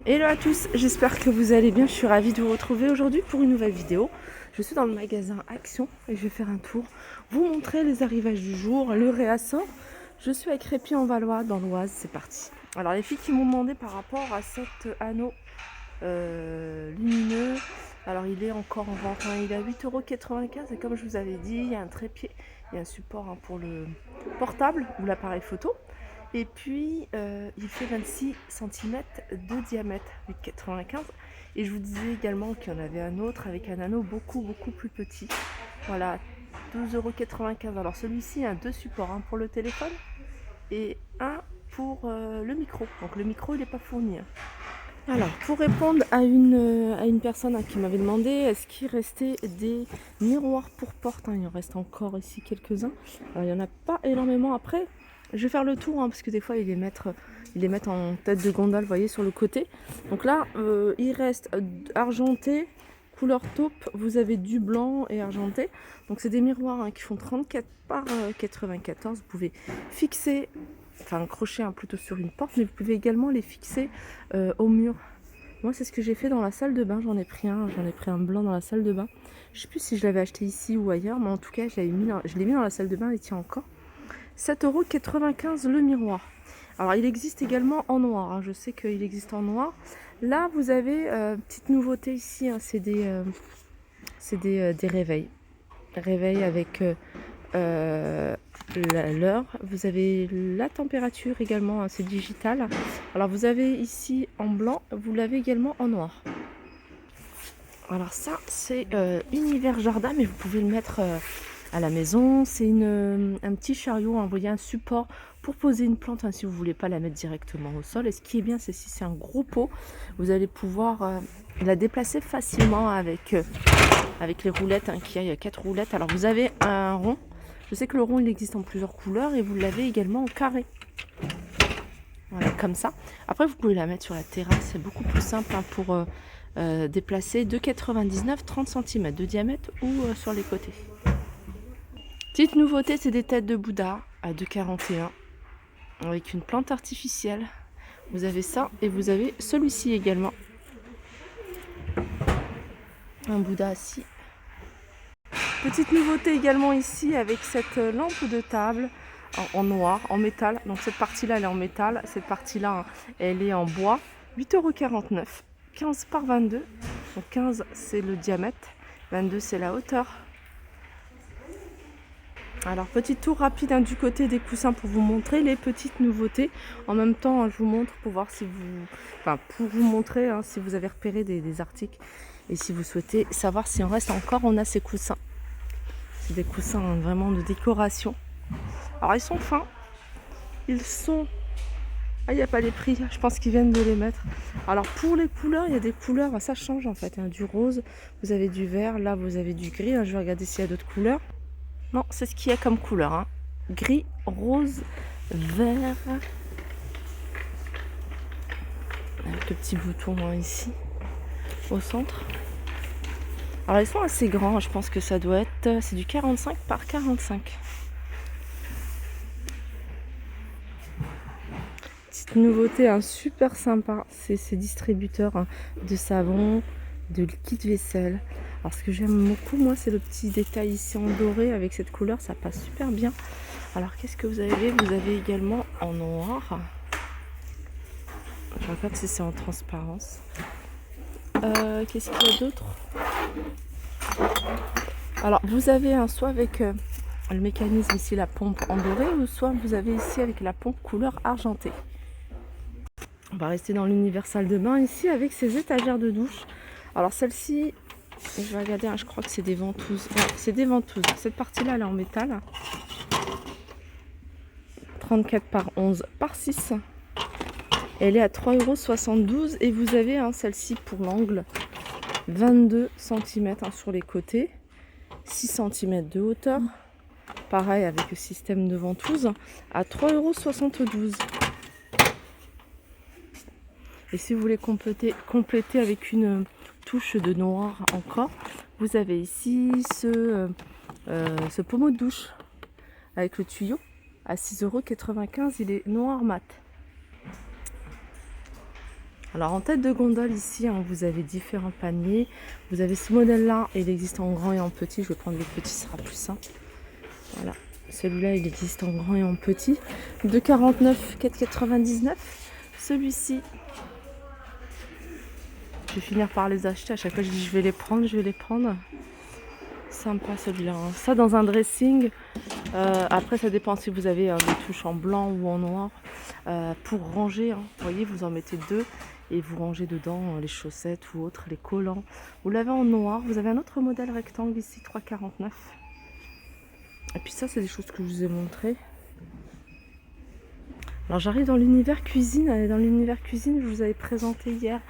Hello à tous, j'espère que vous allez bien, je suis ravie de vous retrouver aujourd'hui pour une nouvelle vidéo. Je suis dans le magasin Action et je vais faire un tour, vous montrer les arrivages du jour, le réassort. Je suis à Crépy-en-Valois dans l'Oise, c'est parti. Alors les filles qui m'ont demandé par rapport à cet anneau lumineux, alors il est encore en vente, hein, il est à 8,95 € et comme je vous avais dit, il y a un trépied, il y a un support pour le portable ou l'appareil photo. Et puis, il fait 26 cm de diamètre, 8,95 €. Et je vous disais également qu'il y en avait un autre avec un anneau beaucoup plus petit. Voilà, 12,95 €. Alors celui-ci a deux supports, un pour le téléphone et un pour le micro. Donc le micro, il n'est pas fourni, hein. Alors, pour répondre à une personne qui m'avait demandé est-ce qu'il restait des miroirs pour porte, hein, il en reste encore ici quelques-uns. Alors, il n'y en a pas énormément. Après, je vais faire le tour, hein, parce que des fois, ils les mettent en tête de gondole, vous voyez, sur le côté. Donc là, il reste argenté, couleur taupe, vous avez du blanc et argenté. Donc, c'est des miroirs, hein, qui font 34 par 94. Vous pouvez fixer, enfin accrocher, hein, plutôt sur une porte, mais vous pouvez également les fixer au mur. Moi, c'est ce que j'ai fait dans la salle de bain. J'en ai pris un blanc dans la salle de bain. Je sais plus si je l'avais acheté ici ou ailleurs, mais en tout cas, je l'ai mis dans la salle de bain. Il tient encore. 7,95 € le miroir. Alors, il existe également en noir, hein. Je sais qu'il existe en noir. Là, vous avez petite nouveauté ici, hein, c'est des réveils. Réveils avec l'heure. Vous avez la température également, hein, c'est digital. Alors vous avez ici en blanc, vous l'avez également en noir. Alors ça, c'est Univers Jardin, mais vous pouvez le mettre à la maison. C'est un petit chariot, hein, vous voyez, un support pour poser une plante, hein, si vous ne voulez pas la mettre directement au sol. Et ce qui est bien, c'est si c'est un gros pot, vous allez pouvoir la déplacer facilement avec les roulettes, hein, il y a 4 roulettes. Alors vous avez un rond. Je sais que le rond, il existe en plusieurs couleurs et vous l'avez également en carré. Voilà, comme ça. Après, vous pouvez la mettre sur la terrasse. C'est beaucoup plus simple, hein, pour déplacer 2,99 30 cm de diamètre ou sur les côtés. Petite nouveauté, c'est des têtes de Bouddha à 2,41 € avec une plante artificielle. Vous avez ça et vous avez celui-ci également. Un Bouddha assis. Petite nouveauté également ici avec cette lampe de table en noir, en métal. Donc cette partie-là, elle est en métal. Cette partie-là, elle est en bois. 8,49 €. 15 par 22. Donc 15, c'est le diamètre. 22, c'est la hauteur. Alors, petit tour rapide, hein, du côté des coussins pour vous montrer les petites nouveautés. En même temps, je vous montre pour voir si vous... Enfin, pour vous montrer, hein, si vous avez repéré des articles. Et si vous souhaitez savoir s'il en reste encore, on a ces coussins. C'est des coussins, hein, vraiment de décoration. Alors, ils sont fins. Ils sont... Ah, il n'y a pas les prix, je pense qu'ils viennent de les mettre. Alors, pour les couleurs, il y a des couleurs, ça change en fait, hein, du rose, vous avez du vert, là vous avez du gris, hein, je vais regarder s'il y a d'autres couleurs. Non, c'est ce qu'il y a comme couleur, hein. Gris, rose, vert. Avec le petit bouton, hein, ici, au centre. Alors, ils sont assez grands, je pense que ça doit être... C'est du 45 par 45. Petite nouveauté, hein, super sympa, c'est ces distributeurs, hein, de savon, de liquide vaisselle. Alors ce que j'aime beaucoup, moi, c'est le petit détail ici en doré avec cette couleur, ça passe super bien. Alors qu'est-ce que vous avez? Vous avez également en noir. Je regarde si c'est en transparence. Qu'est-ce qu'il y a d'autre? Alors vous avez un soit avec le mécanisme ici, la pompe en doré, ou soit vous avez ici avec la pompe couleur argentée. On va rester dans l'univers salle de bain ici avec ces étagères de douche. Alors celle-ci, je vais regarder, hein, je crois que c'est des ventouses. Ouais, c'est des ventouses. Cette partie-là, elle est en métal. 34 par 11 par 6. Elle est à 3,72 € et vous avez, hein, celle-ci pour l'angle, 22 cm, hein, sur les côtés, 6 cm de hauteur. Pareil avec le système de ventouse à 3,72 €. Et si vous voulez compléter avec une touche de noir encore, vous avez ici ce pommeau de douche avec le tuyau à 6,95 €. Il est noir mat. Alors en tête de gondole ici, hein, vous avez différents paniers. Vous avez ce modèle-là, il existe en grand et en petit. Je vais prendre le petit, ce sera plus simple. Voilà, celui-là, il existe en grand et en petit. 2,49, 4,99. Celui-ci, je vais finir par les acheter. À chaque fois, je dis je vais les prendre, je vais les prendre. Sympa celui-là. Hein. Ça dans un dressing. Après, ça dépend si vous avez des touches en blanc ou en noir. Pour ranger, hein, vous voyez, vous en mettez deux et vous rangez dedans les chaussettes ou autres, les collants. Vous l'avez en noir. Vous avez un autre modèle rectangle ici, 3,49. Et puis ça, c'est des choses que je vous ai montrées. Alors j'arrive dans l'univers cuisine. Dans l'univers cuisine, je vous avais présenté hier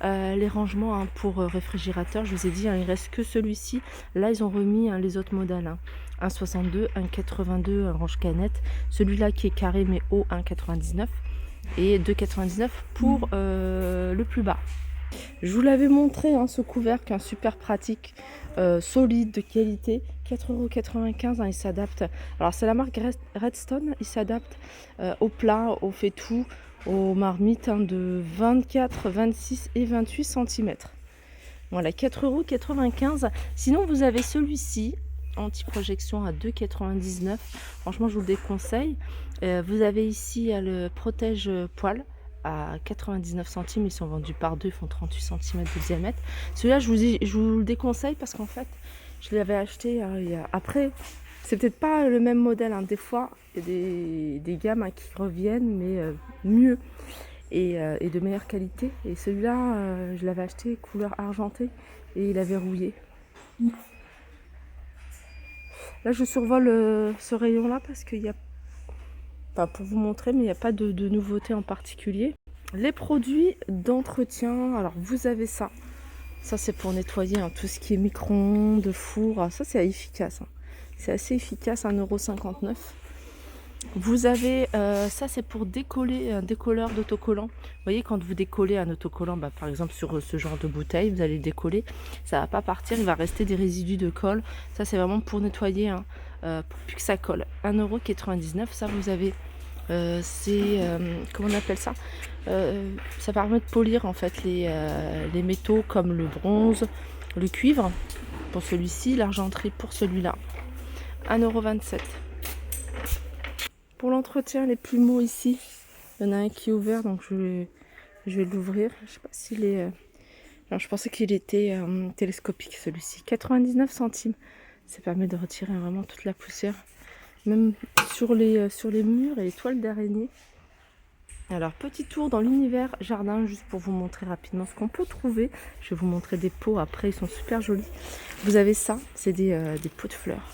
les rangements hein, pour réfrigérateur. Je vous ai dit, hein, il ne reste que celui-ci. Là, ils ont remis hein, les autres modèles. Hein. 1,62, 1,82, un range canette. Celui-là qui est carré mais haut, 1,99. Et 2,99 pour le plus bas. Je vous l'avais montré, hein, ce couvercle, hein, super pratique, solide, de qualité. 4,95 €, hein, il s'adapte. Alors c'est la marque Redstone, il s'adapte au plat, au fait-tout, aux marmites hein, de 24, 26 et 28 cm. Voilà, 4,95 €. Sinon vous avez celui-ci, anti-projection à 2,99 €. Franchement je vous le déconseille. Vous avez ici le protège poil à 99 centimes, ils sont vendus par deux, ils font 38 cm de diamètre. Celui-là, je vous le déconseille parce qu'en fait, je l'avais acheté après. C'est peut-être pas le même modèle, hein. Des fois, il y a des gammes hein, qui reviennent, mais mieux et de meilleure qualité. Et celui-là, je l'avais acheté couleur argentée et il avait rouillé. Là, je survole ce rayon-là parce qu'il y a pour vous montrer, mais il n'y a pas de nouveauté en particulier. Les produits d'entretien, alors vous avez ça. Ça c'est pour nettoyer hein, tout ce qui est micro-ondes, four. Alors, ça c'est efficace. Hein. C'est assez efficace, 1,59 €. Vous avez, ça c'est pour décoller, un décolleur d'autocollant. Vous voyez quand vous décollez un autocollant, par exemple sur ce genre de bouteille, vous allez le décoller. Ça ne va pas partir, il va rester des résidus de colle. Ça c'est vraiment pour nettoyer, hein, pour plus que ça colle. 1,99 €, ça vous avez... comment on appelle ça, ça permet de polir en fait les métaux comme le bronze, le cuivre pour celui-ci, l'argenterie pour celui-là. 1,27 €. Pour l'entretien, les plumeaux ici, il y en a un qui est ouvert donc je vais l'ouvrir. Je sais pas s'il est... Alors, je pensais qu'il était télescopique celui-ci. 99 centimes. Ça permet de retirer vraiment toute la poussière. Même sur les murs et les toiles d'araignée. Alors, petit tour dans l'univers jardin, juste pour vous montrer rapidement ce qu'on peut trouver. Je vais vous montrer des pots après, ils sont super jolis. Vous avez ça, c'est des pots de fleurs.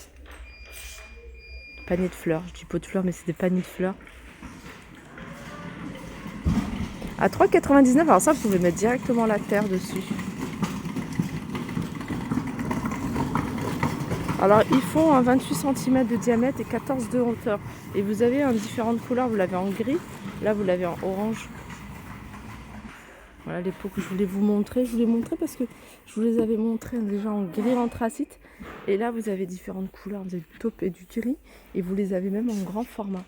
Paniers de fleurs, je dis pots de fleurs, mais c'est des paniers de fleurs. À 3,99 €, alors ça, vous pouvez mettre directement la terre dessus. Alors ils font 28 cm de diamètre et 14 de hauteur. Et vous avez différentes couleurs, vous l'avez en gris, là vous l'avez en orange. Voilà les pots que je voulais vous montrer. Je vous les montrer parce que je vous les avais montrés déjà en gris anthracite. Et là vous avez différentes couleurs, vous avez du taupe et du gris. Et vous les avez même en grand format.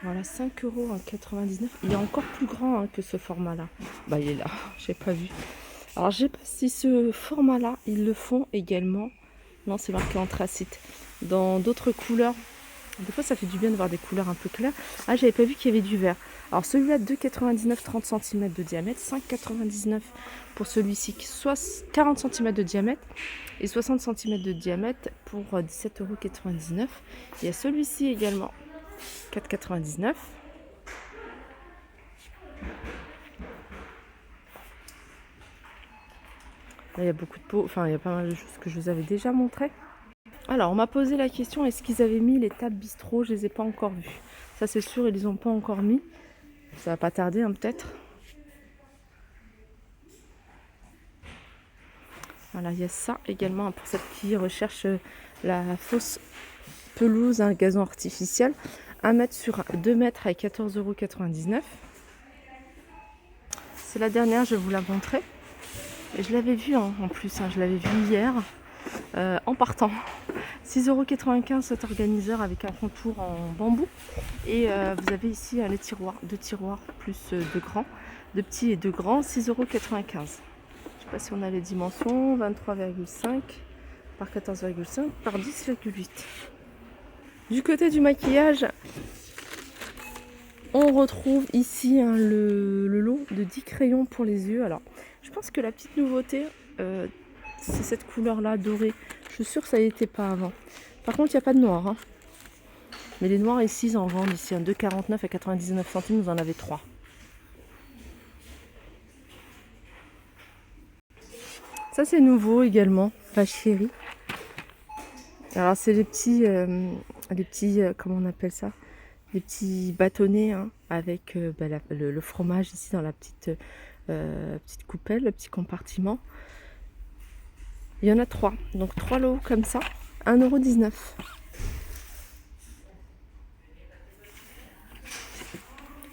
Voilà, 5,99 €. Il est encore plus grand hein, que ce format-là. Bah il est là, j'ai pas vu. Alors je sais pas si ce format-là, ils le font également. Non, c'est marqué anthracite. Dans d'autres couleurs, des fois ça fait du bien de voir des couleurs un peu claires. Ah, j'avais pas vu qu'il y avait du vert. Alors celui-là, 2,99 €, 30 cm de diamètre. 5,99 € pour celui-ci, 40 cm de diamètre. Et 60 cm de diamètre pour 17,99 €. Il y a celui-ci également, 4,99 €. Là, il y a beaucoup de pots, enfin il y a pas mal de choses que je vous avais déjà montrées. Alors, on m'a posé la question, est-ce qu'ils avaient mis les tables bistrot? Je les ai pas encore vues. Ça, c'est sûr, ils les ont pas encore mis. Ça va pas tarder, hein, peut-être. Voilà, il y a ça également pour celles qui recherchent la fausse pelouse, un gazon artificiel. 1 mètre sur 2 mètres à 14,99 €. C'est la dernière, je vais vous la montrer. Et je l'avais vue en plus, hein, je l'avais vue hier en partant. 6,95 € cet organiseur avec un contour en bambou. Et vous avez ici les tiroirs, deux tiroirs plus deux grands, deux petits et deux grands, 6,95 €. Je ne sais pas si on a les dimensions, 23,5 par 14,5 par 10,8. Du côté du maquillage, on retrouve ici le lot de 10 crayons pour les yeux. Alors, je pense que la petite nouveauté, c'est cette couleur-là, dorée. Je suis sûre que ça n'y était pas avant. Par contre, il n'y a pas de noir. Hein. Mais les noirs ici, ils en vendent ici. 2,49 à 99 centimes, vous en avez 3. Ça, c'est nouveau également. Pas chéri. Alors, c'est les petits comment on appelle ça? Des petits bâtonnets hein, avec le fromage ici dans la petite coupelle, le petit compartiment. Il y en a 3, donc 3 lots comme ça, 1,19 €.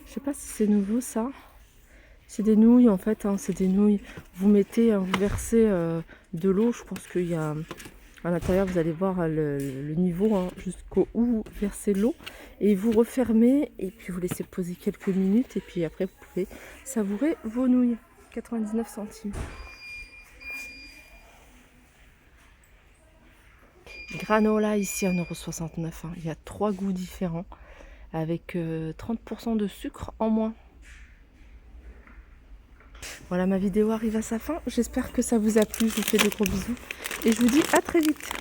Je sais pas si c'est nouveau ça. C'est des nouilles en fait, hein, c'est des nouilles. Vous mettez, vous versez de l'eau, je pense qu'il y a à l'intérieur, vous allez voir le niveau hein, jusqu'au où vous versez l'eau. Et vous refermez et puis vous laissez poser quelques minutes. Et puis après, vous pouvez savourer vos nouilles. 99 centimes. Granola ici 1,69 €. Hein. Il y a 3 goûts différents avec 30% de sucre en moins. Voilà, ma vidéo arrive à sa fin. J'espère que ça vous a plu. Je vous fais de gros bisous et je vous dis à très vite.